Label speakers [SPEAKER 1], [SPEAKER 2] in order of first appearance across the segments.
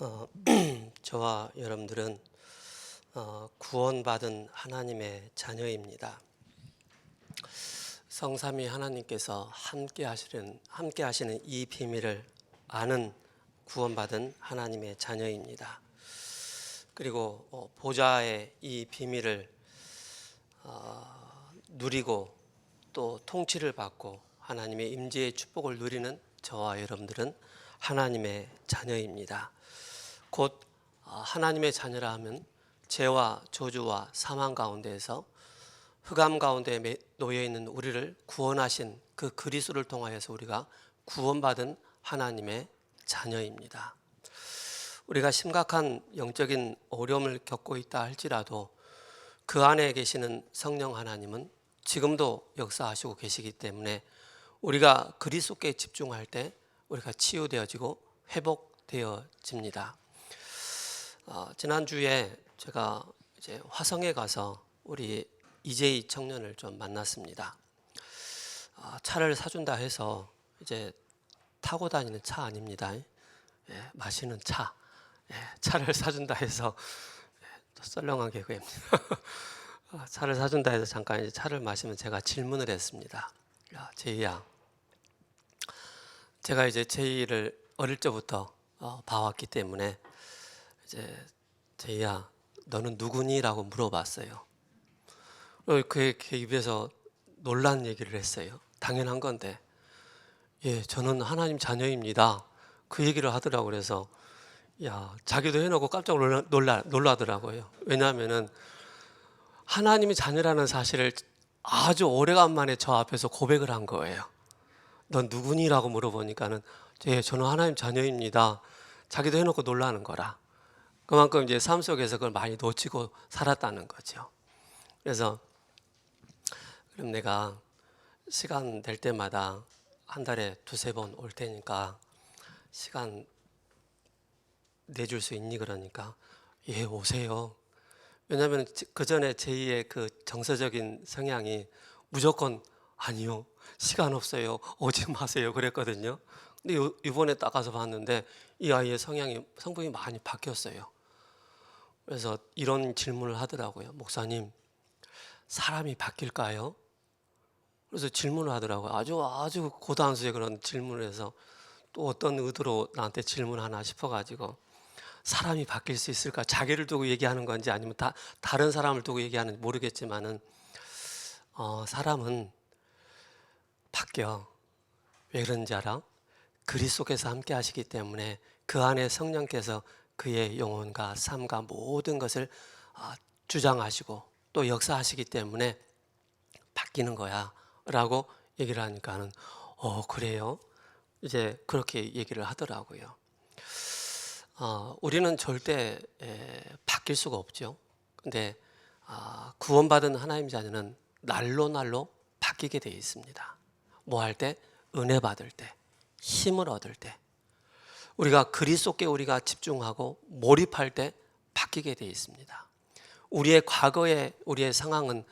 [SPEAKER 1] 어, 저와 여러분들은 구원받은 하나님의 자녀입니다. 성삼위 하나님께서 함께 하시는 이 비밀을 아는 구원받은 하나님의 자녀입니다. 그리고 보좌의 이 비밀을 누리고 또 통치를 받고 하나님의 임재의 축복을 누리는 저와 여러분들은 하나님의 자녀입니다. 곧 하나님의 자녀라 하면 죄와 저주와 사망 가운데에서 흑암 가운데 놓여 있는 우리를 구원하신 그 그리스도를 통하여서 우리가 구원받은 하나님의 자녀입니다. 우리가 심각한 영적인 어려움을 겪고 있다 할지라도 그 안에 계시는 성령 하나님은 지금도 역사하시고 계시기 때문에 우리가 그리스도께 집중할 때 우리가 치유되어지고 회복되어집니다. 지난주에 제가 이제 화성에 가서 우리 이재희 청년을 좀 만났습니다. 차를 사준다 해서 이제 타고 다니는 차 아닙니다. 마시는 차. 차를 사준다 해서 썰렁한 개그입니다. 차를 사준다 해서 잠깐 이제 차를 마시면 제가 질문을 했습니다. 야, 제이야. 제가 이제 제이를 어릴 적부터 봐왔기 때문에 이제 제이야, 너는 누구니? 라고 물어봤어요. 그 입에서 놀란 얘기를 했어요. 당연한 건데, 예, 저는 하나님 자녀입니다. 그 얘기를 하더라고요. 그래서 야, 자기도 해놓고 깜짝 놀라더라고요. 왜냐하면은 하나님이 자녀라는 사실을 아주 오래간만에 저 앞에서 고백을 한 거예요. 넌 누구니? 라고 물어보니까는 예, 저는 하나님 자녀입니다. 자기도 해놓고 놀라는 거라. 그만큼 이제 삶 속에서 그걸 많이 놓치고 살았다는 거죠. 그래서 그럼 내가 시간 될 때마다 한 달에 두세 번 올 테니까 시간 내줄 수 있니? 그러니까 예, 오세요. 왜냐하면 그 전에 제2의 그 정서적인 성향이 무조건 아니요, 시간 없어요, 오지 마세요 그랬거든요. 근데 이번에 딱 가서 봤는데 이 아이의 성품이 많이 바뀌었어요. 그래서 이런 질문을 하더라고요. 목사님, 사람이 바뀔까요? 그래서 질문을 하더라고요. 아주 고단수의 그런 질문을 해서 또 어떤 의도로 나한테 질문하나 싶어가지고 사람이 바뀔 수 있을까? 자기를 두고 얘기하는 건지 아니면 다른 사람을 두고 얘기하는지 모르겠지만은 사람은 바뀌어. 왜 그런지 알아? 그리스도께서 함께 하시기 때문에 그 안에 성령께서 그의 영혼과 삶과 모든 것을 주장하시고 또 역사하시기 때문에 바뀌는 거야 라고 얘기를 하니까는 그래요? 이제 그렇게 얘기를 하더라고요. 우리는 절대 바뀔 수가 없죠. 근데 구원받은 하나님 자녀는 날로 바뀌게 되어 있습니다. 뭐 할 때? 은혜 받을 때, 힘을 얻을 때, 우리가 그리스도께 우리가 집중하고 몰입할 때 바뀌게 되어 있습니다. 우리의 과거의 우리의 상황은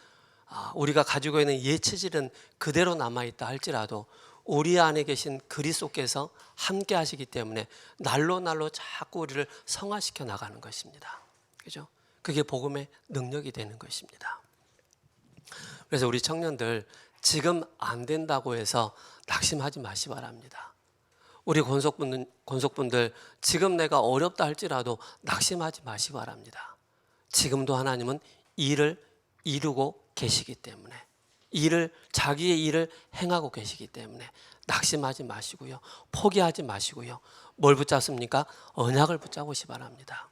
[SPEAKER 1] 우리가 가지고 있는 옛 체질은 그대로 남아있다 할지라도 우리 안에 계신 그리스도께서 함께 하시기 때문에 날로 자꾸 우리를 성화시켜 나가는 것입니다. 그죠? 그게 복음의 능력이 되는 것입니다. 그래서 우리 청년들 지금 안 된다고 해서 낙심하지 마시 바랍니다. 우리 권속분들 지금 내가 어렵다 할지라도 낙심하지 마시 바랍니다. 지금도 하나님은 일을 이루고 계시기 때문에 자기의 일을 행하고 계시기 때문에 낙심하지 마시고요. 포기하지 마시고요. 뭘 붙잡습니까? 언약을 붙잡으시 바랍니다.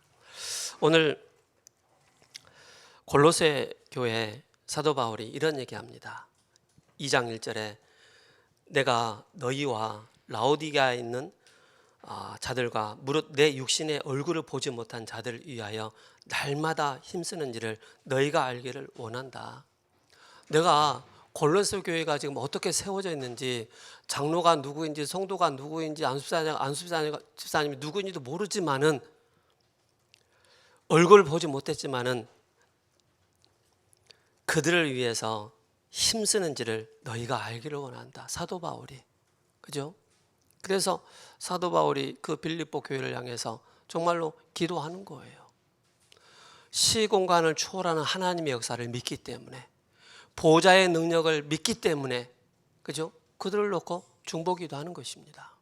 [SPEAKER 1] 오늘 골로새 교회 사도 바울이 이런 얘기합니다. 2장 1절에 내가 너희와 라오디게아에 있는 자들과 무릇 내 육신의 얼굴을 보지 못한 자들을 위하여 날마다 힘쓰는지를 너희가 알기를 원한다. 내가 골로새 교회가 지금 어떻게 세워져 있는지, 장로가 누구인지, 성도가 누구인지, 안수집사님이 누구인지도 모르지만은, 얼굴을 보지 못했지만은 그들을 위해서 힘쓰는지를 너희가 알기를 원한다. 사도 바울이. 그죠? 그래서 사도 바울이 그 빌립보 교회를 향해서 정말로 기도하는 거예요. 시공간을 초월하는 하나님의 역사를 믿기 때문에, 보좌의 능력을 믿기 때문에, 그죠? 그들을 놓고 중보기도 하는 것입니다.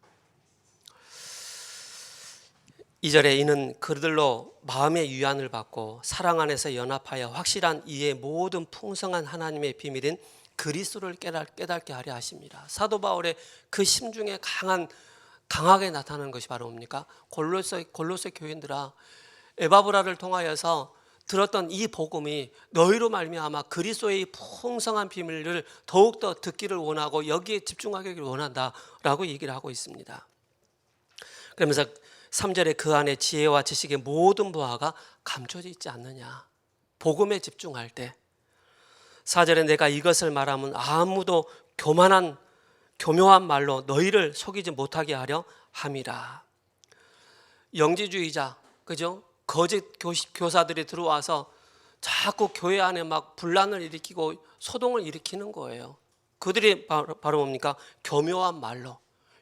[SPEAKER 1] 2절에 이는 그들로 마음의 위안을 받고 사랑 안에서 연합하여 확실한 이의 모든 풍성한 하나님의 비밀인 그리스도를 깨닫게 하려 하십니다. 사도 바울의 그 심중에 강하게 나타나는 것이 바로 뭡니까? 골로새 교인들아, 에바브라를 통하여서 들었던 이 복음이 너희로 말미암아 그리스도의 풍성한 비밀을 더욱더 듣기를 원하고 여기에 집중하기를 원한다라고 얘기를 하고 있습니다. 그러면서 3절에 그 안에 지혜와 지식의 모든 보화가 감춰져 있지 않느냐. 복음에 집중할 때. 4절에 내가 이것을 말하면 아무도 교묘한 말로 너희를 속이지 못하게 하려 함이라. 영지주의자, 그죠? 거짓 교사들이 들어와서 자꾸 교회 안에 막 분란을 일으키고 소동을 일으키는 거예요. 그들이 바로 뭡니까? 교묘한 말로.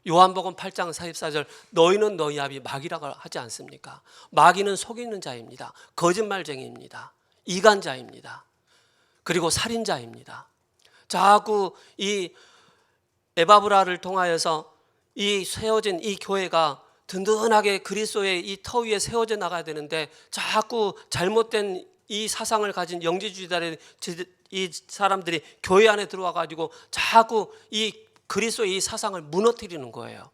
[SPEAKER 1] 요한복음 8장 44절 너희는 너희 아비 마귀라고 하지 않습니까? 마귀는 속이는 자입니다. 거짓말쟁이입니다. 이간자입니다. 그리고 살인자입니다. 자꾸 이 에바브라를 통하여서 이 세워진 이 교회가 든든하게 그리스도의 이 터 위에 세워져 나가야 되는데 자꾸 잘못된 이 사상을 가진 영지주의자들이 이 사람들이 교회 안에 들어와 가지고 자꾸 이 그리스도의 이 사상을 무너뜨리는 거예요.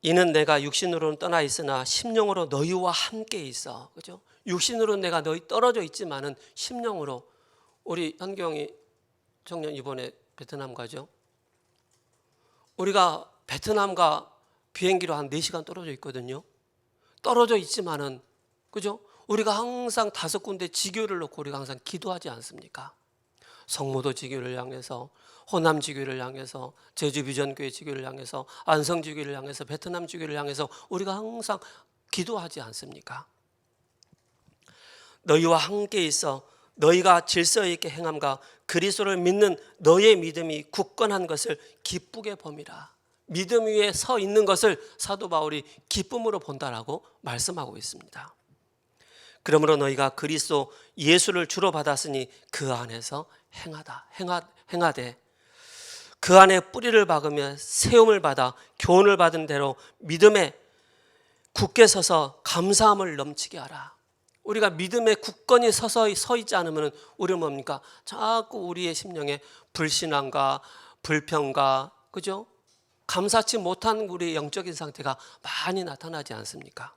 [SPEAKER 1] 이는 내가 육신으로는 떠나 있으나 심령으로 너희와 함께 있어. 그죠? 육신으로는 내가 너희 떨어져 있지만은 심령으로. 우리 현경이 청년 이번에 베트남 가죠. 우리가 베트남과 비행기로 한 4시간 떨어져 있거든요. 떨어져 있지만은, 그죠? 우리가 항상 5군데 지교를 놓고 우리가 항상 기도하지 않습니까? 성모도 지교를 향해서, 호남 지교를 향해서, 제주 비전교회 지교를 향해서, 안성 지교를 향해서, 베트남 지교를 향해서 우리가 항상 기도하지 않습니까? 너희와 함께 있어 너희가 질서 있게 행함과 그리스도를 믿는 너의 믿음이 굳건한 것을 기쁘게 봄이라. 믿음 위에 서 있는 것을 사도 바울이 기쁨으로 본다라고 말씀하고 있습니다. 그러므로 너희가 그리스도 예수를 주로 받았으니 그 안에서 행하되 그 안에 뿌리를 박으며 세움을 받아 교훈을 받은 대로 믿음에 굳게 서서 감사함을 넘치게 하라. 우리가 믿음에 굳건히 서 있지 않으면 우리는 뭡니까? 자꾸 우리의 심령에 불신앙과 불평과, 그죠? 감사치 못한 우리의 영적인 상태가 많이 나타나지 않습니까?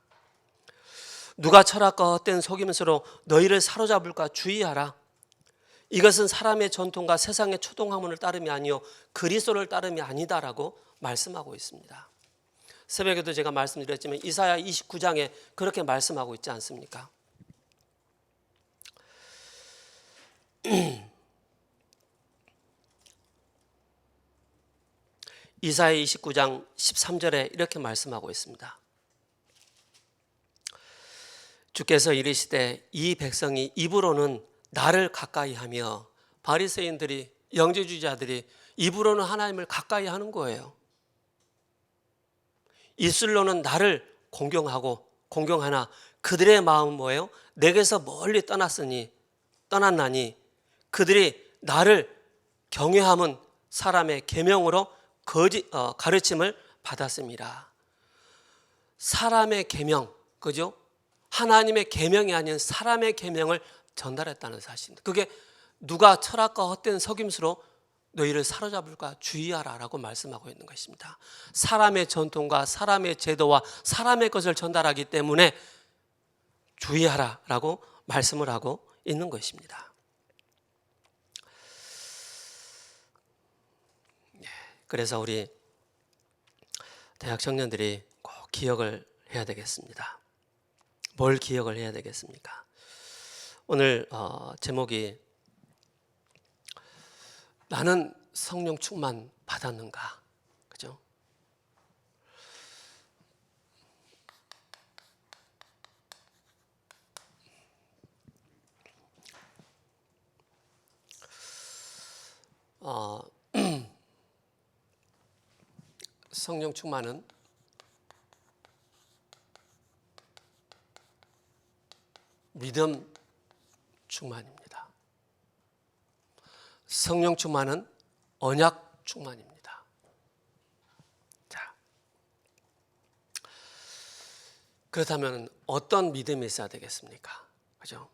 [SPEAKER 1] 누가 철학과 헛된 속임수로 너희를 사로잡을까 주의하라. 이것은 사람의 전통과 세상의 초동학문을 따름이 아니요 그리스도를 따름이 아니다라고 말씀하고 있습니다. 새벽에도 제가 말씀드렸지만 이사야 29장에 그렇게 말씀하고 있지 않습니까? 이사야 29장 13절에 이렇게 말씀하고 있습니다. 주께서 이르시되 이 백성이 입으로는 나를 가까이 하며, 바리새인들이, 영지주의자들이 입으로는 하나님을 가까이 하는 거예요. 입술로는 나를 공경하나 그들의 마음은 뭐예요? 내게서 멀리 떠났나니 그들이 나를 경외함은 사람의 계명으로 가르침을 받았습니다. 사람의 계명, 그죠? 하나님의 계명이 아닌 사람의 계명을 전달했다는 사실입니다. 그게 누가 철학과 헛된 속임수로 너희를 사로잡을까 주의하라 라고 말씀하고 있는 것입니다. 사람의 전통과 사람의 제도와 사람의 것을 전달하기 때문에 주의하라 라고 말씀을 하고 있는 것입니다. 그래서 우리 대학 청년들이 꼭 기억을 해야 되겠습니다. 뭘 기억을 해야 되겠습니까? 오늘 제목이 나는 성령 충만 받았는가? 그죠? 성령 충만은 믿음 충만입니다. 성령 충만은 언약 충만입니다. 자, 그렇다면 어떤 믿음이 있어야 되겠습니까? 그죠?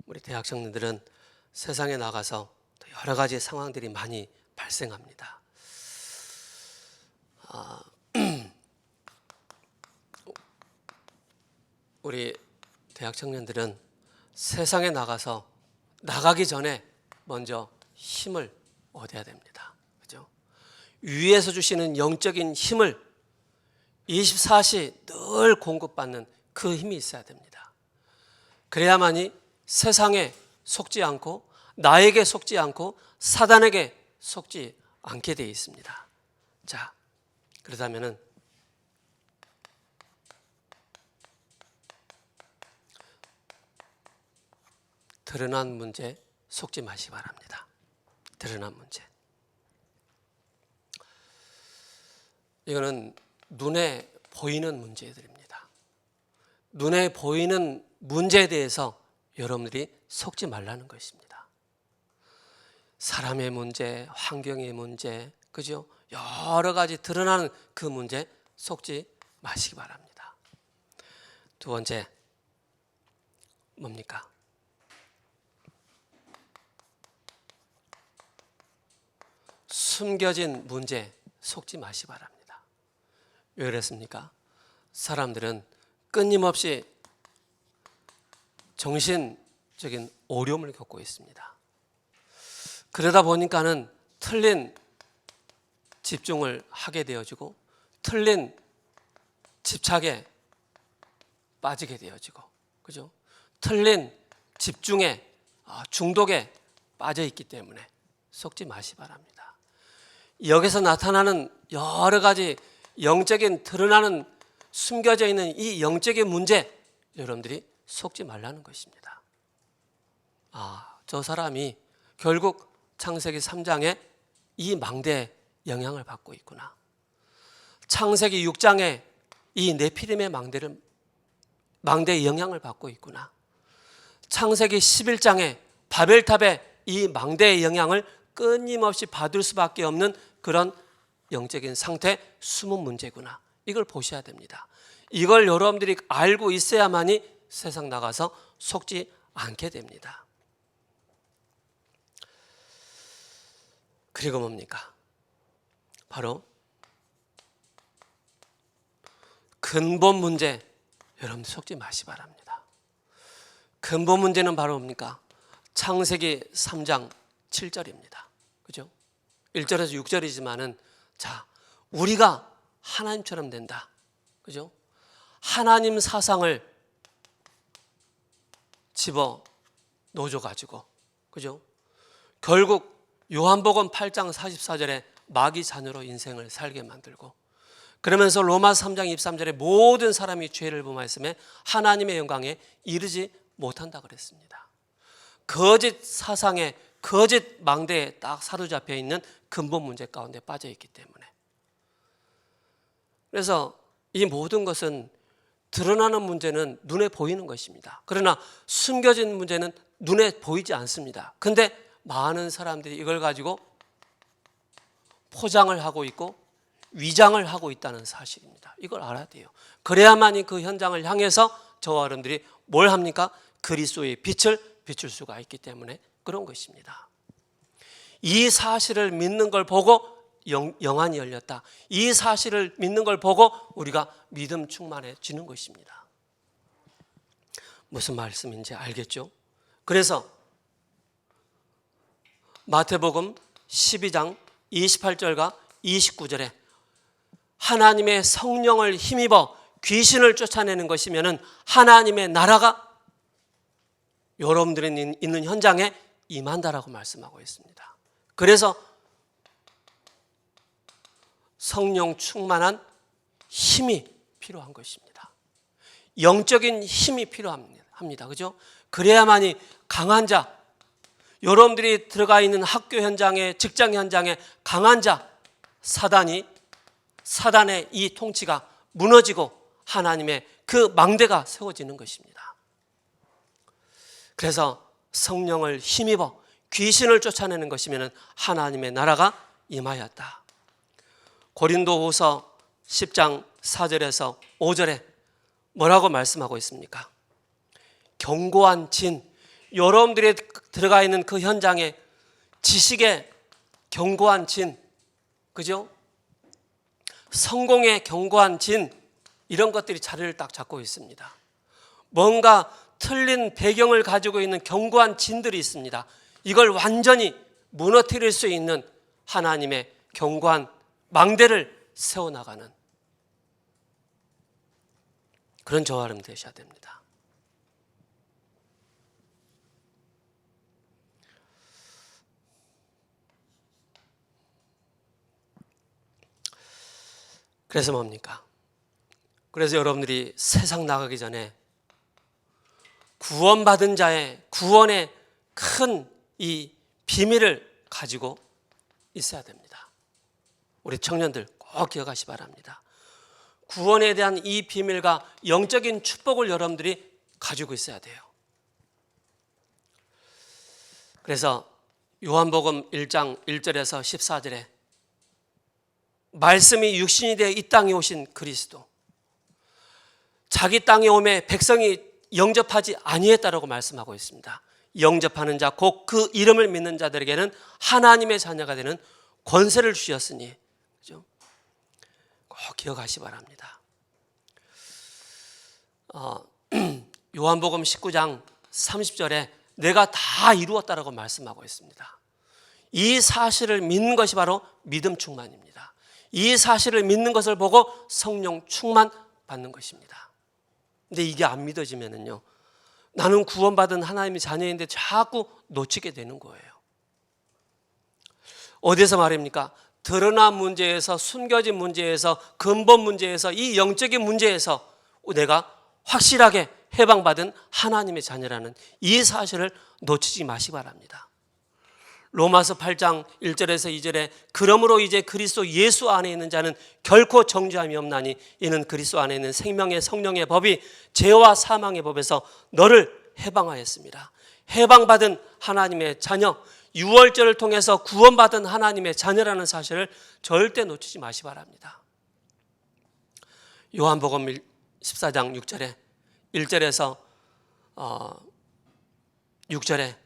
[SPEAKER 1] 우리 대학생들은 세상에 나가서 여러 가지 상황들이 많이 발생합니다. 우리 대학 청년들은 세상에 나가서 나가기 전에 먼저 힘을 얻어야 됩니다. 그죠? 위에서 주시는 영적인 힘을 24시 늘 공급받는 그 힘이 있어야 됩니다. 그래야만이 세상에 속지 않고 나에게 속지 않고 사단에게 속지 않게 되어 있습니다. 자, 그렇다면은 드러난 문제 속지 마시기 바랍니다. 드러난 문제. 이거는 눈에 보이는 문제들입니다. 눈에 보이는 문제에 대해서 여러분들이 속지 말라는 것입니다. 사람의 문제, 환경의 문제, 그죠? 여러 가지 드러나는 그 문제 속지 마시기 바랍니다. 두 번째, 뭡니까? 숨겨진 문제 속지 마시기 바랍니다. 왜 그랬습니까? 사람들은 끊임없이 정신적인 어려움을 겪고 있습니다. 그러다 보니까는 틀린 집중을 하게 되어지고 틀린 집착에 빠지게 되어지고, 그죠? 틀린 집중에 중독에 빠져 있기 때문에 속지 마시기 바랍니다. 여기서 나타나는 여러 가지 영적인 드러나는 숨겨져 있는 이 영적인 문제 여러분들이 속지 말라는 것입니다. 저 사람이 결국 창세기 3장에 이 망대의 영향을 받고 있구나. 창세기 6장에 이 네피림의 망대의 영향을 받고 있구나. 창세기 11장에 바벨탑의 이 망대의 영향을 끊임없이 받을 수밖에 없는 그런 영적인 상태, 숨은 문제구나. 이걸 보셔야 됩니다. 이걸 여러분들이 알고 있어야만이 세상 나가서 속지 않게 됩니다. 그리고 뭡니까? 바로 근본 문제, 여러분들 속지 마시기 바랍니다. 근본 문제는 바로 뭡니까? 창세기 3장 7절입니다. 그죠? 1절에서 6절이지만은 자, 우리가 하나님처럼 된다. 그죠? 하나님 사상을 집어 넣어줘 가지고, 그죠? 결국 요한복음 8장 44절에 마귀 자녀로 인생을 살게 만들고, 그러면서 로마서 3장 23절에 모든 사람이 죄를 범하였음에 하나님의 영광에 이르지 못한다 그랬습니다. 거짓 사상에 거짓 망대에 딱 사로잡혀 있는 근본 문제 가운데 빠져 있기 때문에, 그래서 이 모든 것은 드러나는 문제는 눈에 보이는 것입니다. 그러나 숨겨진 문제는 눈에 보이지 않습니다. 근데 많은 사람들이 이걸 가지고 포장을 하고 있고 위장을 하고 있다는 사실입니다. 이걸 알아야 돼요. 그래야만이 그 현장을 향해서 저와 여러분들이 뭘 합니까? 그리스도의 빛을 비출 수가 있기 때문에 그런 것입니다. 이 사실을 믿는 걸 보고 영안이 열렸다. 이 사실을 믿는 걸 보고 우리가 믿음 충만해지는 것입니다. 무슨 말씀인지 알겠죠? 그래서 마태복음 12장 28절과 29절에 하나님의 성령을 힘입어 귀신을 쫓아내는 것이면은 하나님의 나라가 여러분들이 있는 현장에 임한다라고 말씀하고 있습니다. 그래서 성령 충만한 힘이 필요한 것입니다. 영적인 힘이 필요합니다. 그죠? 그래야만이 강한 자, 여러분들이 들어가 있는 학교 현장에, 직장 현장에 강한 자, 사단이 사단의 이 통치가 무너지고 하나님의 그 망대가 세워지는 것입니다. 그래서 성령을 힘입어 귀신을 쫓아내는 것이면 하나님의 나라가 임하였다. 고린도후서 10장 4절에서 5절에 뭐라고 말씀하고 있습니까? 견고한 진, 여러분들이 들어가 있는 그 현장에 지식의 견고한 진, 그죠? 성공의 견고한 진, 이런 것들이 자리를 딱 잡고 있습니다. 뭔가 틀린 배경을 가지고 있는 견고한 진들이 있습니다. 이걸 완전히 무너뜨릴 수 있는 하나님의 견고한 망대를 세워나가는 그런 저와 여러분 되셔야 됩니다. 그래서 뭡니까? 그래서 여러분들이 세상 나가기 전에 구원받은 자의 구원의 큰 이 비밀을 가지고 있어야 됩니다. 우리 청년들 꼭 기억하시 바랍니다. 구원에 대한 이 비밀과 영적인 축복을 여러분들이 가지고 있어야 돼요. 그래서 요한복음 1장 1절에서 14절에 말씀이 육신이 되어 이 땅에 오신 그리스도, 자기 땅에 오매 백성이 영접하지 아니했다라고 말씀하고 있습니다. 영접하는 자 곧 그 이름을 믿는 자들에게는 하나님의 자녀가 되는 권세를 주셨으니, 그죠? 꼭 기억하시 바랍니다. 요한복음 19장 30절에 내가 다 이루었다라고 말씀하고 있습니다. 이 사실을 믿는 것이 바로 믿음 충만입니다. 이 사실을 믿는 것을 보고 성령 충만 받는 것입니다. 근데 이게 안 믿어지면은요, 나는 구원받은 하나님의 자녀인데 자꾸 놓치게 되는 거예요. 어디서 말입니까? 드러난 문제에서, 숨겨진 문제에서, 근본 문제에서, 이 영적인 문제에서 내가 확실하게 해방받은 하나님의 자녀라는 이 사실을 놓치지 마시기 바랍니다. 로마서 8장 1절에서 2절에 그러므로 이제 그리스도 예수 안에 있는 자는 결코 정죄함이 없나니 이는 그리스도 안에 있는 생명의 성령의 법이 죄와 사망의 법에서 너를 해방하였습니다. 해방받은 하나님의 자녀, 유월절을 통해서 구원받은 하나님의 자녀라는 사실을 절대 놓치지 마시기 바랍니다. 요한복음 14장 6절에 1절에서 6절에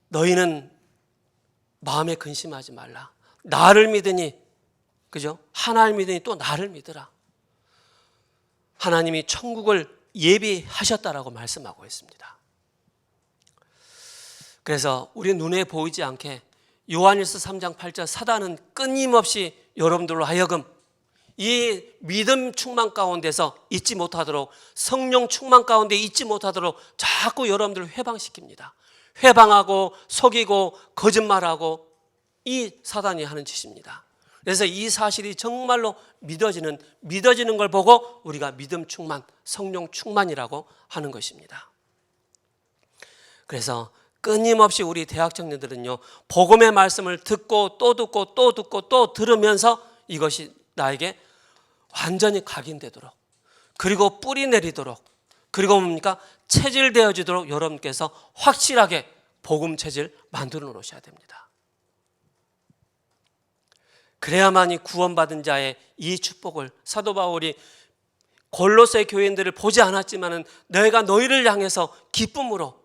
[SPEAKER 1] 너희는 마음에 근심하지 말라. 나를 믿으니, 그죠? 하나님을 믿으니 또 나를 믿으라. 하나님이 천국을 예비하셨다라고 말씀하고 있습니다. 그래서 우리 눈에 보이지 않게 요한일서 3장 8절 사단은 끊임없이 여러분들로 하여금 이 믿음 충만 가운데서 잊지 못하도록, 성령 충만 가운데 잊지 못하도록 자꾸 여러분들을 회방시킵니다. 회방하고 속이고 거짓말하고 이 사단이 하는 짓입니다. 그래서 이 사실이 정말로 믿어지는 걸 보고 우리가 믿음 충만, 성령 충만이라고 하는 것입니다. 그래서 끊임없이 우리 대학 청년들은요, 복음의 말씀을 듣고 또 듣고 또 듣고 또 들으면서 이것이 나에게 완전히 각인되도록, 그리고 뿌리 내리도록, 그리고 뭡니까? 체질되어지도록 여러분께서 확실하게 복음 체질 만들어 놓으셔야 됩니다. 그래야만이 구원받은 자의 이 축복을, 사도 바울이 골로새 교인들을 보지 않았지만은 내가 너희를 향해서 기쁨으로,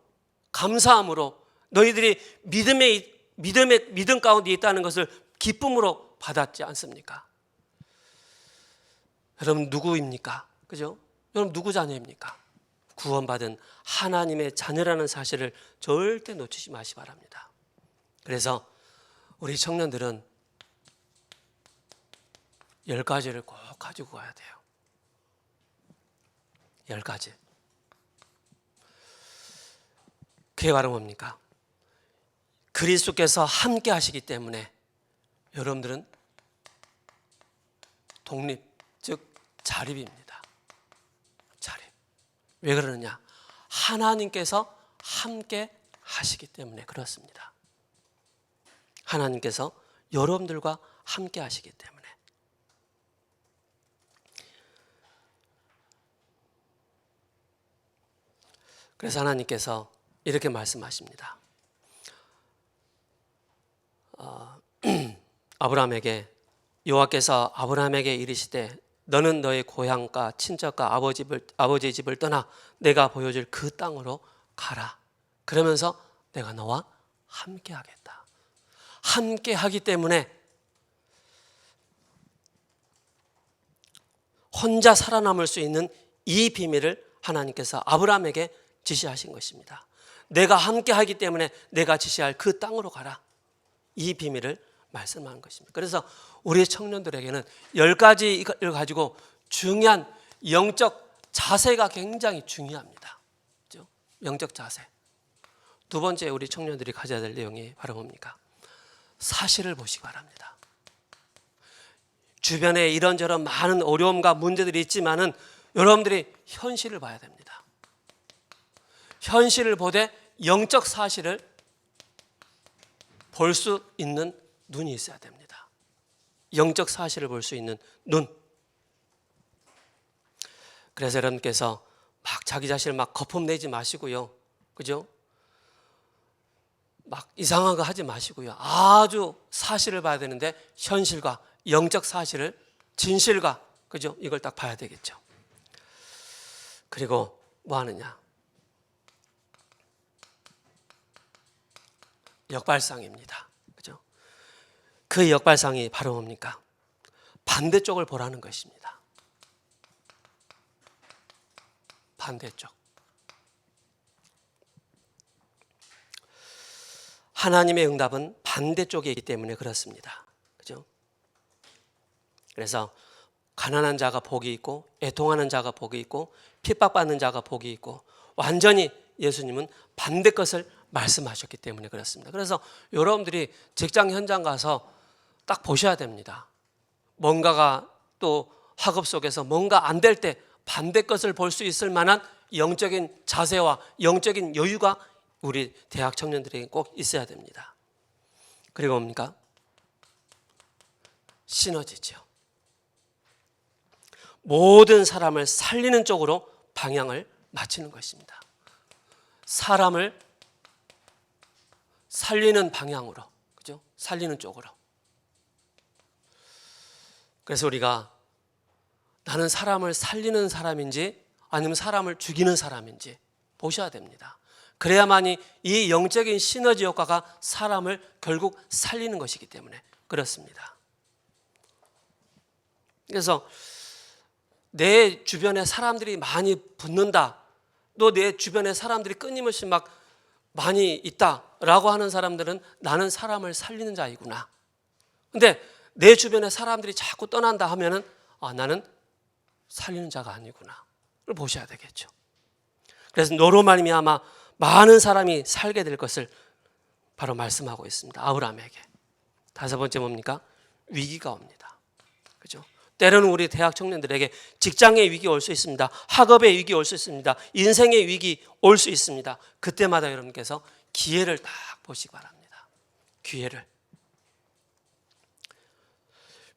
[SPEAKER 1] 감사함으로, 너희들이 믿음 가운데 있다는 것을 기쁨으로 받았지 않습니까? 여러분 누구입니까? 그죠? 여러분 누구 자녀입니까? 구원받은 하나님의 자녀라는 사실을 절대 놓치지 마시기 바랍니다. 그래서 우리 청년들은 10가지를 꼭 가지고 가야 돼요. 10가지. 그게 바로 뭡니까? 그리스도께서 함께 하시기 때문에 여러분들은 독립, 즉 자립입니다. 자립. 왜 그러느냐? 하나님께서 함께 하시기 때문에 그렇습니다. 하나님께서 여러분들과 함께 하시기 때문에. 그래서 하나님께서 이렇게 말씀하십니다. 아브라함에게, 여호와께서 아브라함에게 이르시되 너는 너의 고향과 친척과 아버지의 집을 떠나 내가 보여줄 그 땅으로 가라. 그러면서 내가 너와 함께 하겠다. 함께 하기 때문에 혼자 살아남을 수 있는 이 비밀을 하나님께서 아브라함에게 지시하신 것입니다. 내가 함께 하기 때문에 내가 지시할 그 땅으로 가라. 이 비밀을 말씀하는 것입니다. 그래서 우리 청년들에게는 10가지를 가지고 중요한 영적 자세가 굉장히 중요합니다. 그렇죠? 영적 자세. 두 번째 우리 청년들이 가져야 될 내용이 바로 뭡니까? 사실을 보시기 바랍니다. 주변에 이런저런 많은 어려움과 문제들이 있지만은 여러분들이 현실을 봐야 됩니다. 현실을 보되 영적 사실을 볼 수 있는 눈이 있어야 됩니다. 영적 사실을 볼 수 있는 눈. 그래서 여러분께서 막 자기 자신을 막 거품 내지 마시고요. 그죠? 막 이상한 거 하지 마시고요. 아주 사실을 봐야 되는데 현실과 영적 사실을, 진실과, 그죠? 이걸 딱 봐야 되겠죠. 그리고 뭐 하느냐? 역발상입니다. 그죠? 그 역발상이 바로 뭡니까? 반대쪽을 보라는 것입니다. 반대쪽. 하나님의 응답은 반대쪽에 있기 때문에 그렇습니다. 그죠? 그래서 가난한 자가 복이 있고, 애통하는 자가 복이 있고, 핍박받는 자가 복이 있고, 완전히 예수님은 반대 것을 말씀하셨기 때문에 그렇습니다. 그래서 여러분들이 직장 현장 가서 딱 보셔야 됩니다. 뭔가가 또 학업 속에서 뭔가 안 될 때 반대 것을 볼 수 있을 만한 영적인 자세와 영적인 여유가 우리 대학 청년들에게 꼭 있어야 됩니다. 그리고 뭡니까? 시너지죠. 모든 사람을 살리는 쪽으로 방향을 맞추는 것입니다. 사람을 살리는 방향으로, 그죠? 살리는 쪽으로. 그래서 우리가 나는 사람을 살리는 사람인지 아니면 사람을 죽이는 사람인지 보셔야 됩니다. 그래야만이 이 영적인 시너지 효과가 사람을 결국 살리는 것이기 때문에 그렇습니다. 그래서 내 주변에 사람들이 많이 붙는다, 또 내 주변에 사람들이 끊임없이 막 많이 있다라고 하는 사람들은 나는 사람을 살리는 자이구나. 근데 내 주변에 사람들이 자꾸 떠난다 하면은 나는 살리는 자가 아니구나. 를 보셔야 되겠죠. 그래서 너로 말미암아 많은 사람이 살게 될 것을 바로 말씀하고 있습니다. 아브라함에게. 다섯 번째 뭡니까? 위기가 옵니다. 그죠? 때로는 우리 대학 청년들에게 직장의 위기 올 수 있습니다. 학업의 위기 올 수 있습니다. 인생의 위기 올 수 있습니다. 그때마다 여러분께서 기회를 딱 보시기 바랍니다. 기회를.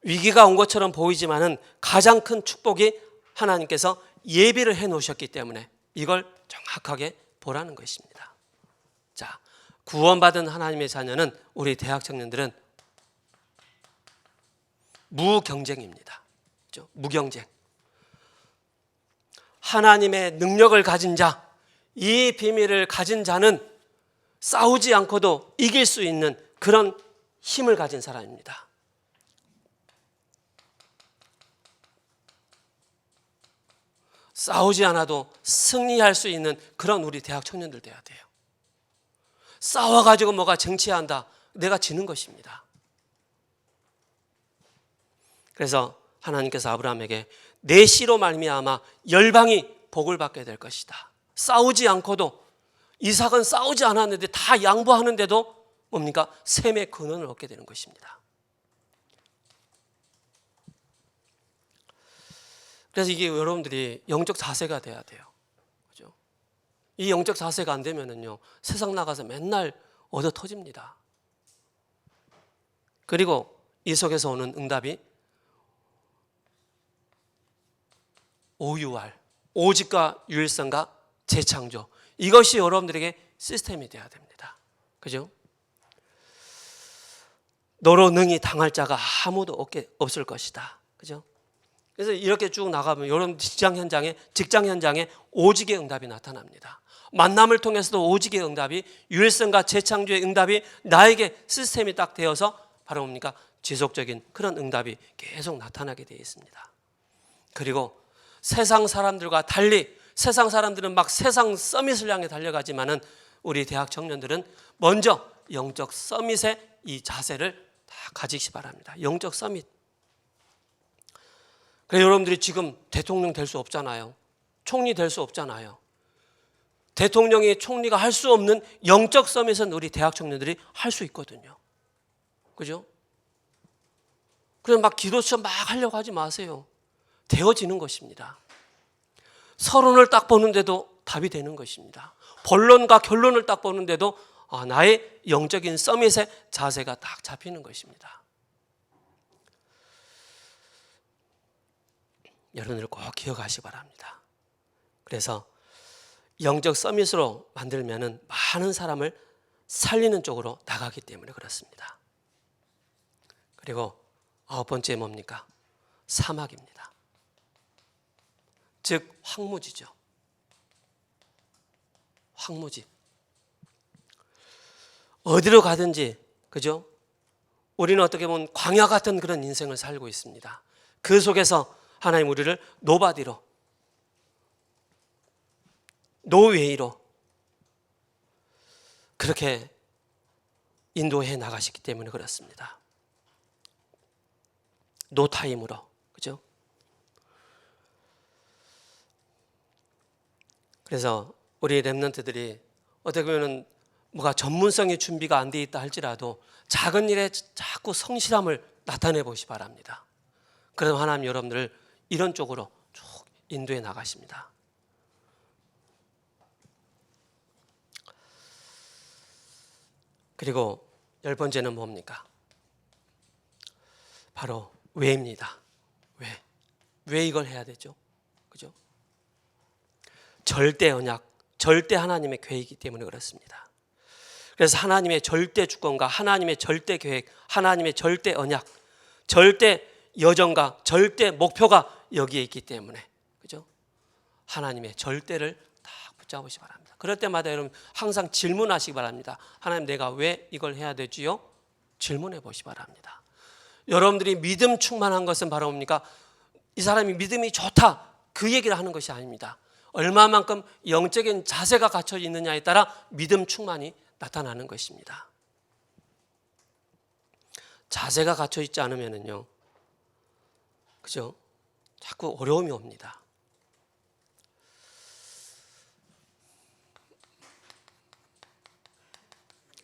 [SPEAKER 1] 위기가 온 것처럼 보이지만은 가장 큰 축복이 하나님께서 예비를 해 놓으셨기 때문에 이걸 정확하게 보라는 것입니다. 자, 구원받은 하나님의 자녀는, 우리 대학 청년들은 무경쟁입니다. 그렇죠? 무경쟁. 하나님의 능력을 가진 자, 이 비밀을 가진 자는 싸우지 않고도 이길 수 있는 그런 힘을 가진 사람입니다. 싸우지 않아도 승리할 수 있는 그런 우리 대학 청년들 돼야 돼요. 싸워가지고 뭐가 쟁취한다, 내가 지는 것입니다. 그래서 하나님께서 아브라함에게 내 씨로 말미암아 열방이 복을 받게 될 것이다. 싸우지 않고도, 이삭은 싸우지 않았는데 다 양보하는데도 뭡니까? 셈의 근원을 얻게 되는 것입니다. 그래서 이게 여러분들이 영적 자세가 돼야 돼요. 그죠? 이 영적 자세가 안 되면은요, 세상 나가서 맨날 얻어 터집니다. 그리고 이 속에서 오는 응답이 오유알, 오직과 유일성과 재창조, 이것이 여러분들에게 시스템이 되어야 됩니다. 그죠? 너로 능히 당할 자가 아무도 없을 것이다. 그죠? 그래서 이렇게 쭉 나가면 여러분 직장 현장에 오직의 응답이 나타납니다. 만남을 통해서도 오직의 응답이, 유일성과 재창조의 응답이 나에게 시스템이 딱 되어서 바로 뭡니까? 지속적인 그런 응답이 계속 나타나게 되어 있습니다. 그리고 세상 사람들과 달리, 세상 사람들은 막 세상 서밋을 향해 달려가지만은 우리 대학 청년들은 먼저 영적 서밋의 이 자세를 다 가지시 바랍니다. 영적 서밋. 그래서 여러분들이 지금 대통령 될 수 없잖아요. 총리 될 수 없잖아요. 대통령이, 총리가 할 수 없는 영적 서밋은 우리 대학 청년들이 할 수 있거든요. 그죠? 그래서 막 기도 시험 막 하려고 하지 마세요. 되어지는 것입니다. 서론을 딱 보는데도 답이 되는 것입니다. 본론과 결론을 딱 보는데도 나의 영적인 서밋의 자세가 딱 잡히는 것입니다. 여러분들 꼭 기억하시기 바랍니다. 그래서 영적 서밋으로 만들면은 많은 사람을 살리는 쪽으로 나가기 때문에 그렇습니다. 그리고 9번째 뭡니까? 사막입니다. 즉 황무지죠. 황무지. 어디로 가든지, 그죠? 우리는 어떻게 보면 광야 같은 그런 인생을 살고 있습니다. 그 속에서 하나님 우리를 노바디로, 노웨이로 그렇게 인도해 나가시기 때문에 그렇습니다. 노타임으로, 그죠? 그래서 우리 렘넌트들이 어떻게 보면 뭐가 전문성의 준비가 안 돼 있다 할지라도 작은 일에 자꾸 성실함을 나타내 보시기 바랍니다. 그래서 하나님 여러분들을 이런 쪽으로 쭉 인도해 나가십니다. 그리고 10번째는 뭡니까? 바로 왜입니다. 왜 이걸 해야 되죠? 그죠? 절대 언약, 절대 하나님의 계획이기 때문에 그렇습니다. 그래서 하나님의 절대 주권과 하나님의 절대 계획, 하나님의 절대 언약, 절대 여정과 절대 목표가 여기에 있기 때문에, 그죠? 하나님의 절대를 다 붙잡으시기 바랍니다. 그럴 때마다 여러분 항상 질문하시기 바랍니다. 하나님, 내가 왜 이걸 해야 되지요? 질문해 보시기 바랍니다. 여러분들이 믿음 충만한 것은 바로 뭡니까? 이 사람이 믿음이 좋다, 그 얘기를 하는 것이 아닙니다. 얼마만큼 영적인 자세가 갖춰져 있느냐에 따라 믿음 충만이 나타나는 것입니다. 자세가 갖춰 있지 않으면요, 그죠? 자꾸 어려움이 옵니다.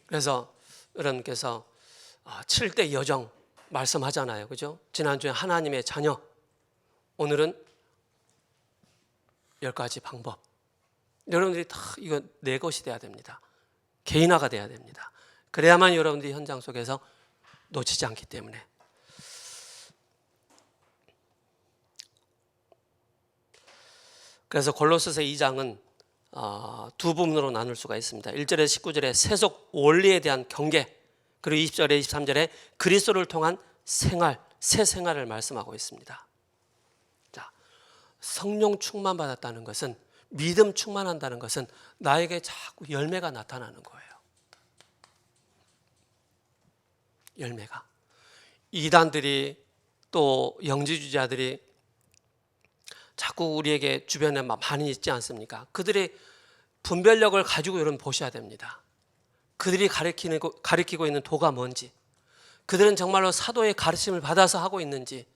[SPEAKER 1] 그래서 여러분께서 7대 여정 말씀하잖아요. 그죠? 지난주에 하나님의 자녀, 오늘은 10가지 방법. 여러분들이 다 이거 내 것이 돼야 됩니다. 개인화가 돼야 됩니다. 그래야만 여러분들이 현장 속에서 놓치지 않기 때문에. 그래서 골로새서 2장은 두 부분으로 나눌 수가 있습니다. 1절에서 19절에 세속 원리에 대한 경계, 그리고 20절에 23절에 그리스도를 통한 생활, 새 생활을 말씀하고 있습니다. 자, 성령 충만 받았다는 것은, 믿음 충만한다는 것은 나에게 자꾸 열매가 나타나는 거예요. 열매가. 이단들이, 또 영지주의자들이 자꾸 우리에게 주변에 많이 있지 않습니까? 그들의 분별력을 가지고 여러분 보셔야 됩니다. 그들이 가리키고 있는 도가 뭔지, 그들은 정말로 사도의 가르침을 받아서 하고 있는지,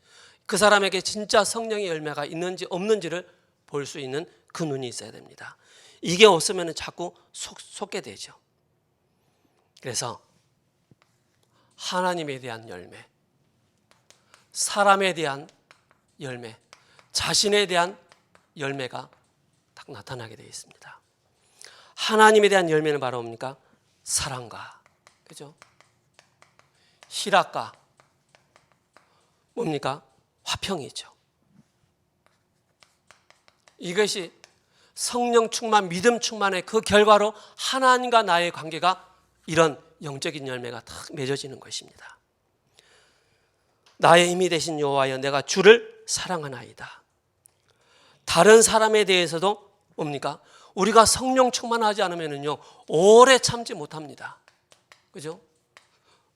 [SPEAKER 1] 그 사람에게 진짜 성령의 열매가 있는지 없는지를 볼 수 있는 그 눈이 있어야 됩니다. 이게 없으면 자꾸 속게 되죠. 그래서 하나님에 대한 열매, 사람에 대한 열매, 자신에 대한 열매가 딱 나타나게 되어 있습니다. 하나님에 대한 열매는 바로 뭡니까? 사랑과, 그죠? 희락과 뭡니까? 화평이죠. 이것이 성령 충만, 믿음 충만의 그 결과로 하나님과 나의 관계가 이런 영적인 열매가 탁 맺어지는 것입니다. 나의 힘이 되신 여호와여, 내가 주를 사랑하나이다. 다른 사람에 대해서도 뭡니까? 우리가 성령 충만하지 않으면요 오래 참지 못합니다. 그죠?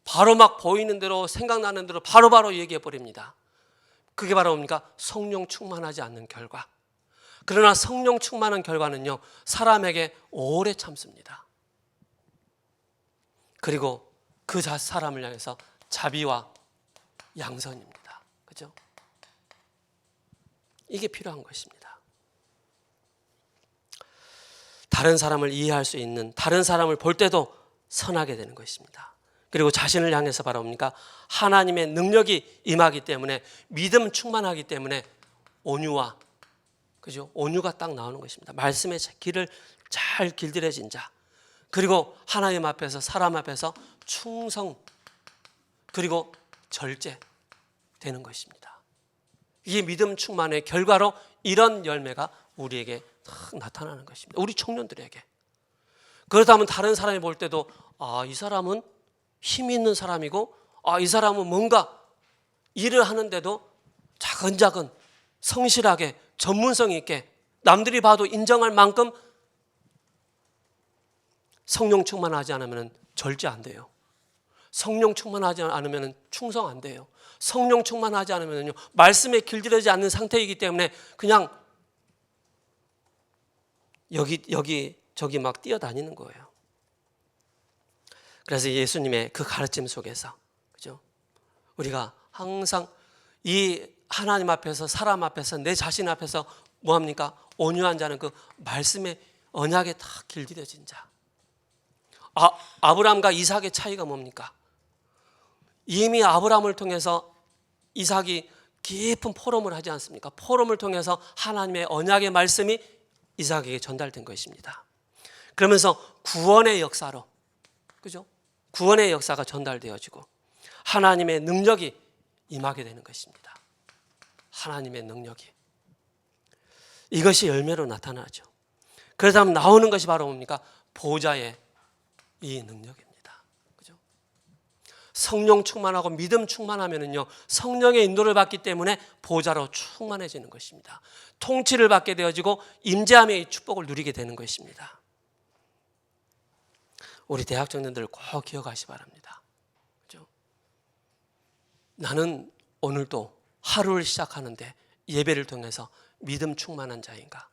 [SPEAKER 1] 바로 막 보이는 대로 생각나는 대로 바로바로 얘기해 버립니다. 그게 바로 뭡니까? 성령 충만하지 않는 결과. 그러나 성령 충만한 결과는요 사람에게 오래 참습니다. 그리고 그 사람을 향해서 자비와 양선입니다. 그죠? 이게 필요한 것입니다. 다른 사람을 이해할 수 있는, 다른 사람을 볼 때도 선하게 되는 것입니다. 그리고 자신을 향해서 바로 뭡니까? 하나님의 능력이 임하기 때문에, 믿음 충만하기 때문에 온유와, 그죠? 온유가 딱 나오는 것입니다. 말씀의 길을 잘 길들여진 자, 그리고 하나님 앞에서, 사람 앞에서 충성, 그리고 절제 되는 것입니다. 이 믿음 충만의 결과로 이런 열매가 우리에게 딱 나타나는 것입니다. 우리 청년들에게. 그렇다면 다른 사람이 볼 때도 이 사람은 힘이 있는 사람이고, 이 사람은 뭔가 일을 하는데도 차근차근 성실하게 전문성 있게 남들이 봐도 인정할 만큼 성령 충만하지 않으면 절제 안 돼요. 성령 충만하지 않으면 충성 안 돼요. 성령 충만하지 않으면요 말씀에 길들여지지 않는 상태이기 때문에 그냥 여기 저기 막 뛰어다니는 거예요. 그래서 예수님의 그 가르침 속에서, 그죠? 우리가 항상 이 하나님 앞에서, 사람 앞에서, 내 자신 앞에서 뭐합니까? 온유한 자는 그 말씀의 언약에 다 길들여진 자. 아브라함과 이삭의 차이가 뭡니까? 이미 아브라함을 통해서 이삭이 깊은 포럼을 하지 않습니까? 포럼을 통해서 하나님의 언약의 말씀이 이삭에게 전달된 것입니다. 그러면서 구원의 역사로, 그죠? 구원의 역사가 전달되어지고 하나님의 능력이 임하게 되는 것입니다. 하나님의 능력이. 이것이 열매로 나타나죠. 그래서 나오는 것이 바로 뭡니까? 보좌의 이 능력입니다. 그죠? 성령 충만하고 믿음 충만하면은요, 성령의 인도를 받기 때문에 보좌로 충만해지는 것입니다. 통치를 받게 되어지고 임재함의 이 축복을 누리게 되는 것입니다. 우리 대학 청년들 꼭 기억하시 바랍니다. 그죠? 나는 오늘도 하루를 시작하는데 예배를 통해서 믿음 충만한 자인가?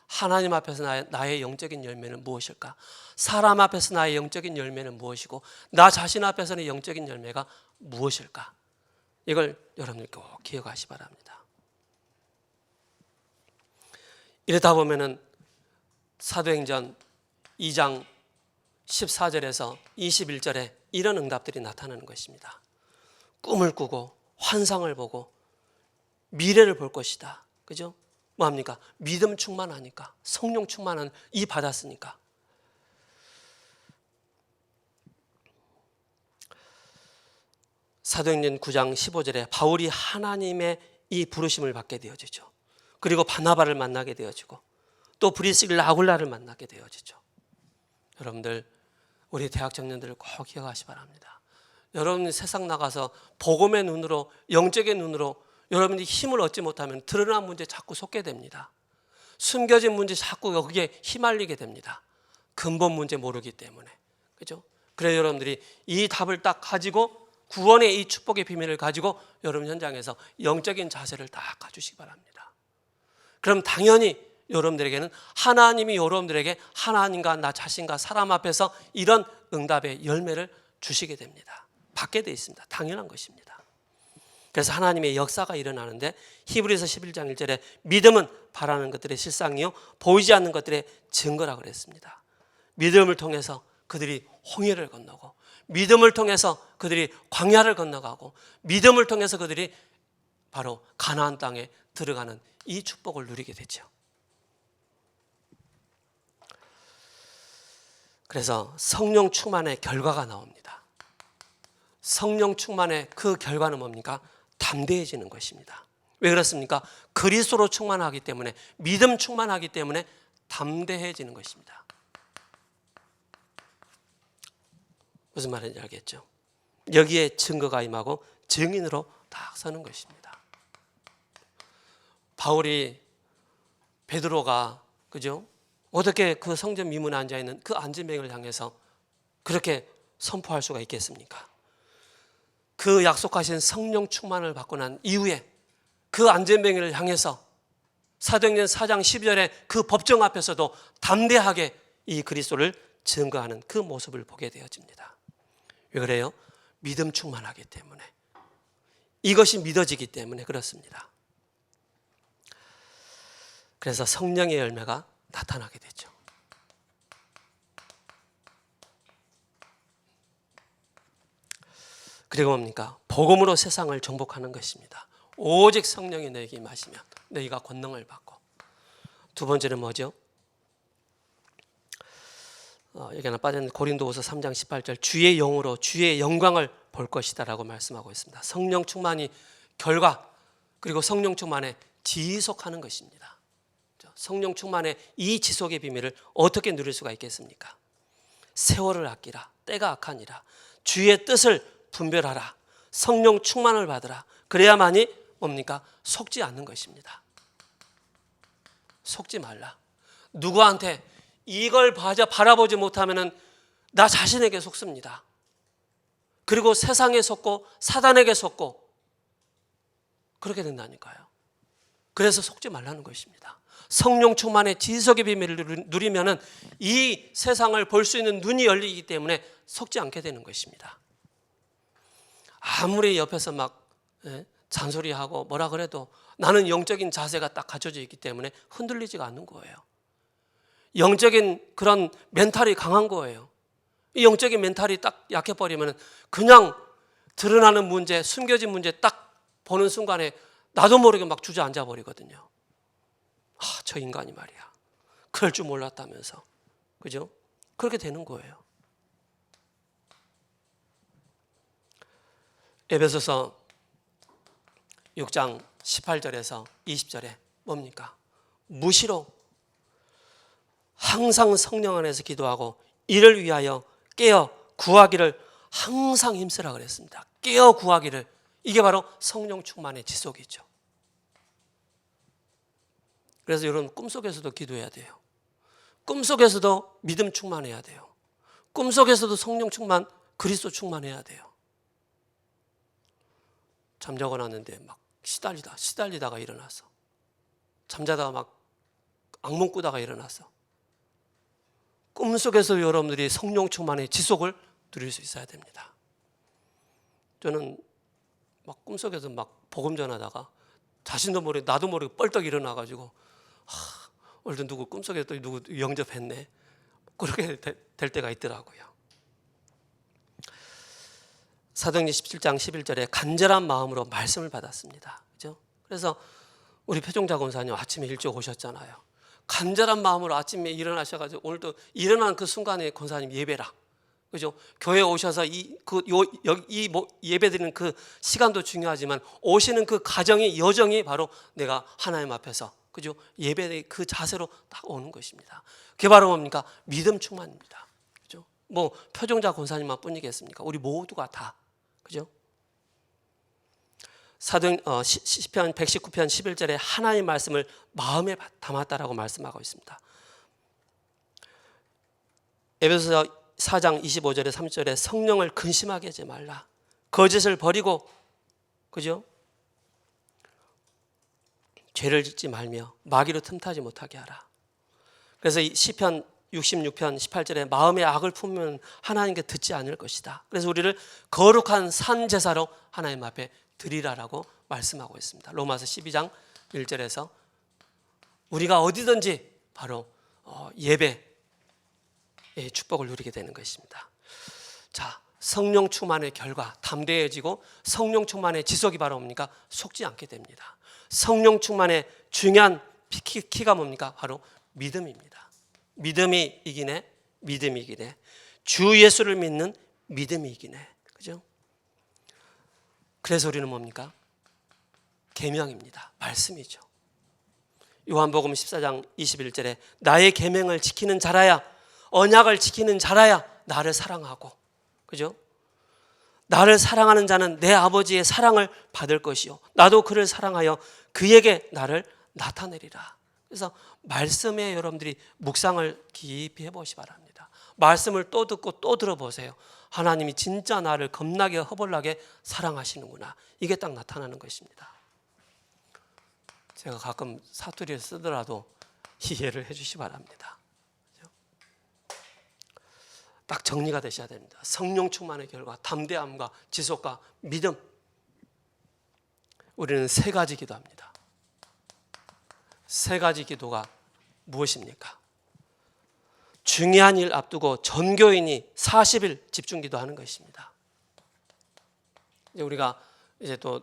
[SPEAKER 1] 하나님 앞에서 나의 영적인 열매는 무엇일까? 사람 앞에서 나의 영적인 열매는 무엇이고 나 자신 앞에서는 영적인 열매가 무엇일까? 이걸 여러분들 꼭 기억하시 바랍니다. 이러다 보면은 사도행전 2장 14절에서 21절에 이런 응답들이 나타나는 것입니다. 꿈을 꾸고 환상을 보고 미래를 볼 것이다. 그죠? 뭐합니까? 믿음 충만하니까, 성령 충만한 이 받았으니까. 사도행전 9장 15절에 바울이 하나님의 이 부르심을 받게 되어지죠. 그리고 바나바를 만나게 되어지고 또 브리스길라 아굴라를 만나게 되어지죠. 여러분들, 우리 대학 청년들을 꼭 기억하시 바랍니다. 여러분이 세상 나가서 복음의 눈으로, 영적인 눈으로 여러분이 힘을 얻지 못하면 드러난 문제 자꾸 속게 됩니다. 숨겨진 문제 자꾸 여기에 휘말리게 됩니다. 근본 문제 모르기 때문에. 그죠? 그래서 여러분들이 이 답을 딱 가지고 구원의 이 축복의 비밀을 가지고 여러분 현장에서 영적인 자세를 딱 가주시기 바랍니다. 그럼 당연히 여러분들에게는 하나님이 여러분들에게 하나님과 나 자신과 사람 앞에서 이런 응답의 열매를 주시게 됩니다. 받게 되어 있습니다. 당연한 것입니다. 그래서 하나님의 역사가 일어나는데 히브리서 11장 1절에 믿음은 바라는 것들의 실상이요 보이지 않는 것들의 증거라고 그랬습니다. 믿음을 통해서 그들이 홍해를 건너고, 믿음을 통해서 그들이 광야를 건너가고, 믿음을 통해서 그들이 바로 가나안 땅에 들어가는 이 축복을 누리게 되죠. 그래서 성령 충만의 결과가 나옵니다. 성령 충만의 그 결과는 뭡니까? 담대해지는 것입니다. 왜 그렇습니까? 그리스도로 충만하기 때문에, 믿음 충만하기 때문에 담대해지는 것입니다. 무슨 말인지 알겠죠? 여기에 증거가 임하고 증인으로 딱 서는 것입니다. 바울이 베드로가 그죠? 어떻게 그 성전 미문에 앉아 있는 그 안전병을 향해서 그렇게 선포할 수가 있겠습니까? 그 약속하신 성령 충만을 받고 난 이후에 그 안전병을 향해서 사도행전 4장 12절에 그 법정 앞에서도 담대하게 이 그리스도를 증거하는 그 모습을 보게 되어집니다. 왜 그래요? 믿음 충만하기 때문에, 이것이 믿어지기 때문에 그렇습니다. 그래서 성령의 열매가 나타나게 되죠. 그리고 뭡니까? 복음으로 세상을 정복하는 것입니다. 오직 성령이 너에게 임하시면 너희가 권능을 받고. 두 번째는 뭐죠? 여기 하나 빠졌는데 고린도후서 3장 18절 주의 영으로 주의 영광을 볼 것이다 라고 말씀하고 있습니다. 성령 충만이 결과, 그리고 성령 충만에 지속하는 것입니다. 성령 충만의 이 지속의 비밀을 어떻게 누릴 수가 있겠습니까? 세월을 아끼라, 때가 악하니라, 주의 뜻을 분별하라, 성령 충만을 받으라. 그래야만이 뭡니까? 속지 않는 것입니다. 속지 말라. 누구한테 이걸 바라보지 못하면 나 자신에게 속습니다. 그리고 세상에 속고 사단에게 속고 그렇게 된다니까요. 그래서 속지 말라는 것입니다. 성령 충만의 지속의 비밀을 누리면은 이 세상을 볼 수 있는 눈이 열리기 때문에 속지 않게 되는 것입니다. 아무리 옆에서 막 잔소리하고 뭐라 그래도 나는 영적인 자세가 딱 갖춰져 있기 때문에 흔들리지가 않는 거예요. 영적인 그런 멘탈이 강한 거예요. 이 영적인 멘탈이 딱 약해버리면 그냥 드러나는 문제, 숨겨진 문제 딱 보는 순간에 나도 모르게 막 주저앉아 버리거든요. 저 인간이 말이야. 그럴 줄 몰랐다면서. 그죠? 그렇게 되는 거예요. 에베소서 6장 18절에서 20절에 뭡니까? 무시로 항상 성령 안에서 기도하고 이를 위하여 깨어 구하기를 항상 힘쓰라 그랬습니다. 깨어 구하기를. 이게 바로 성령 충만의 지속이죠. 그래서 여러분 꿈속에서도 기도해야 돼요. 꿈속에서도 믿음 충만해야 돼요. 꿈속에서도 성령 충만, 그리스도 충만해야 돼요. 잠자고 났는데 막 시달리다가 일어났어. 잠자다가 막 악몽 꾸다가 일어났어. 꿈속에서 여러분들이 성령 충만의 지속을 누릴 수 있어야 됩니다. 저는 막 꿈속에서 막 복음 전하다가 자신도 모르게 나도 모르게 뻘떡 일어나가지고 오늘도 누구 꿈속에 또 누구 영접했네. 그렇게 될 때가 있더라고요. 사도행전 17장 11절에 간절한 마음으로 말씀을 받았습니다. 그죠? 그래서 우리 표종자 권사님 아침에 일찍 오셨잖아요. 간절한 마음으로 아침에 일어나셔가지고 오늘도 일어난 그 순간에 권사님 예배라. 그죠? 교회 오셔서 예배 드리는 그 시간도 중요하지만 오시는 그 가정의 여정이 바로 내가 하나님 앞에서 그죠? 예배의 그 자세로 딱 오는 것입니다. 그게 바로 뭡니까? 믿음 충만입니다. 그죠? 뭐 표종자 권사님만 뿐이겠습니까? 우리 모두가 다. 그죠? 시편 119편 11절에 하나님의 말씀을 마음에 담았다라고 말씀하고 있습니다. 에베소서 4장 25절에 30절에 성령을 근심하게 하지 말라. 거짓을 버리고 그죠? 죄를 짓지 말며 마귀로 틈타지 못하게 하라. 그래서 이 시편 66편 18절에 마음의 악을 품으면 하나님께 듣지 않을 것이다. 그래서 우리를 거룩한 산 제사로 하나님 앞에 드리라라고 말씀하고 있습니다. 로마서 12장 1절에서 우리가 어디든지 바로 예배의 축복을 누리게 되는 것입니다. 자, 성령 충만의 결과 담대해지고 성령 충만의 지속이 바로 뭡니까? 속지 않게 됩니다. 성령 충만의 중요한 키가 뭡니까? 바로 믿음입니다. 믿음이 이기네, 믿음이 이기네. 주 예수를 믿는 믿음이 이기네. 그죠? 그래서 우리는 뭡니까? 계명입니다. 말씀이죠. 요한복음 14장 21절에 나의 계명을 지키는 자라야, 언약을 지키는 자라야 나를 사랑하고, 그죠? 나를 사랑하는 자는 내 아버지의 사랑을 받을 것이요 나도 그를 사랑하여 그에게 나를 나타내리라. 그래서 말씀에 여러분들이 묵상을 깊이 해보시 바랍니다. 말씀을 또 듣고 또 들어보세요. 하나님이 진짜 나를 겁나게 허벌나게 사랑하시는구나, 이게 딱 나타나는 것입니다. 제가 가끔 사투리를 쓰더라도 이해를 해주시 바랍니다. 딱 정리가 되셔야 됩니다. 성령 충만의 결과 담대함과 지속과 믿음. 우리는 세 가지 기도합니다. 세 가지 기도가 무엇입니까? 중요한 일 앞두고 전교인이 40일 집중 기도하는 것입니다. 이제 우리가 이제 또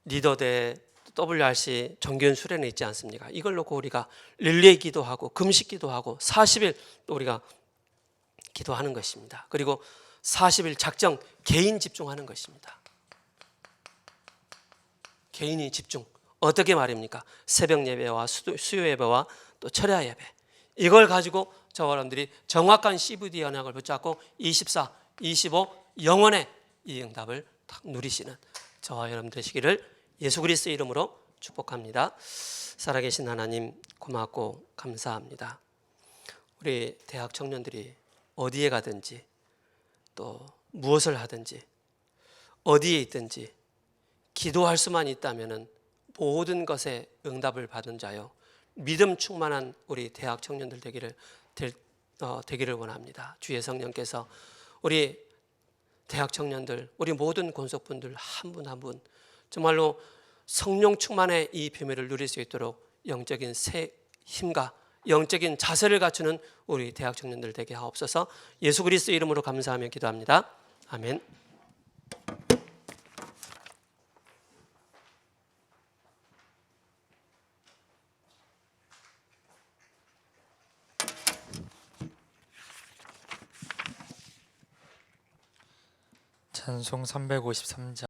[SPEAKER 1] 리더대 WRC 정교인 수련회 있지 않습니까? 이걸 놓고 우리가 릴레이 기도하고 금식 기도하고 40일 또 우리가 기도하는 것입니다. 그리고 40일 작정 개인 집중하는 것입니다. 개인이 집중. 어떻게 말입니까? 새벽 예배와 수요 예배와 또 철야 예배. 이걸 가지고 저와 여러분들이 정확한 CVD 언약을 붙잡고 24, 25 영원의 이 응답을 딱 누리시는 저와 여러분 되시기를 예수 그리스도의 이름으로 축복합니다. 살아계신 하나님 고맙고 감사합니다. 우리 대학 청년들이 어디에 가든지 또 무엇을 하든지 어디에 있든지 기도할 수만 있다면 모든 것에 응답을 받은 자요 믿음 충만한 우리 대학 청년들 되기를 원합니다. 주의 성령께서 우리 대학 청년들, 우리 모든 권속분들 한 분 한 분 정말로 성령 충만의 이 비밀을 누릴 수 있도록 영적인 새 힘과 영적인 자세를 갖추는 우리 대학 청년들 되게 하옵소서. 예수 그리스도 이름으로 감사하며 기도합니다. 아멘.
[SPEAKER 2] 찬송 353장